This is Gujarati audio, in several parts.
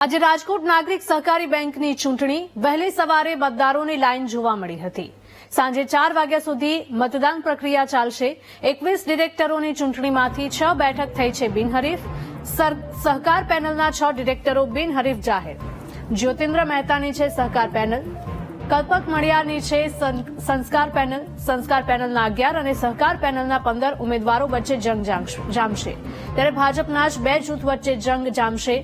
આજે રાજકોટ નાગરિક સહકારી બેંકની ચૂંટણી વહેલી સવારે મતદારોની લાઇન જોવા મળી હતી। સાંજે 4 વાગ્યા સુધી મતદાન પ્રક્રિયા ચાલશે। 21 ડિરેક્ટરોની ચૂંટણીમાંથી 6 બેઠક થઈ છે બિનહરીફ। સહકાર પેનલના 6 ડિરેક્ટરો બિનહરીફ જાહેર। જ્યોતિન્દ્ર મહેતાની છે સહકાર પેનલ, કલ્પક મણિયારની છે સંસ્કાર પેનલ। સંસ્કાર પેનલના 11 અને સહકાર પેનલના 15 ઉમેદવારો વચ્ચે જંગ જામશે, ત્યારે ભાજપના જ 2 જૂથ વચ્ચે જંગ જામશે।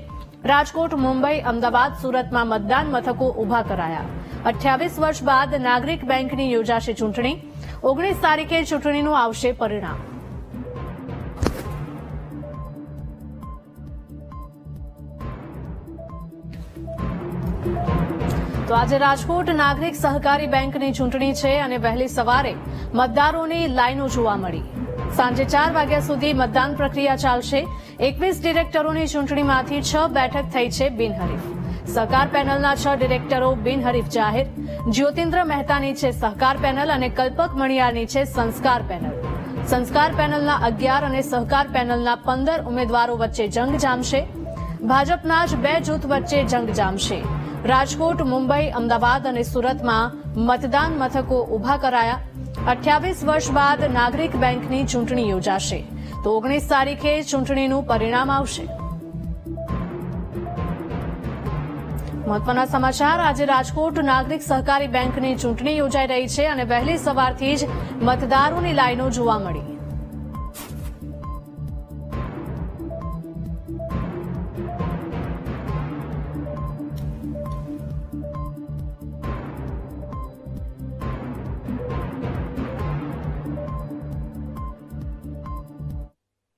રાજકોટ, મુંબઈ, અમદાવાદ, સુરતમાં મતદાન મથકો ઉભા કરાયા। 28 વર્ષ બાદ નાગરિક બેંકની યોજાશે ચૂંટણી। 19 તારીખે ચૂંટણીનું આવશે પરિણામ। તો આજે રાજકોટ નાગરિક સહકારી બેંકની ચૂંટણી છે અને વહેલી સવારે મતદારોની લાઇનો જોવા મળી। સાંજે 4 વાગ્યા સુધી મતદાન પ્રક્રિયા ચાલશે। 21 ડિરેક્ટરોની ચૂંટણીમાંથી 6 બેઠક થઈ છે બિનહરીફ। સહકાર પેનલના 6 ડિરેક્ટરો બિનહરીફ જાહેર। જ્યોતિન્દ્ર મહેતાની છે સહકાર પેનલ અને કલ્પક મણિયારની છે સંસ્કાર પેનલ। સંસ્કાર પેનલના 11 અને સહકાર પેનલના 15 ઉમેદવારો વચ્ચે જંગ જામશે। ભાજપના જ 2 જૂથ વચ્ચે જંગ જામશે। રાજકોટ, મુંબઈ, અમદાવાદ અને સુરતમાં મતદાન મથકો ઉભા કરાયા। 28 વર્ષ બાદ નાગરિક બેંકની ચૂંટણી યોજાશે, તો 19 તારીખે ચૂંટણીનું પરિણામ આવશે। મહત્વના સમાચાર, આજે રાજકોટ નાગરિક સહકારી બેંકની ચૂંટણી યોજાઈ રહી છે અને વહેલી સવારથી જ મતદારોની લાઇનો જોવા મળી।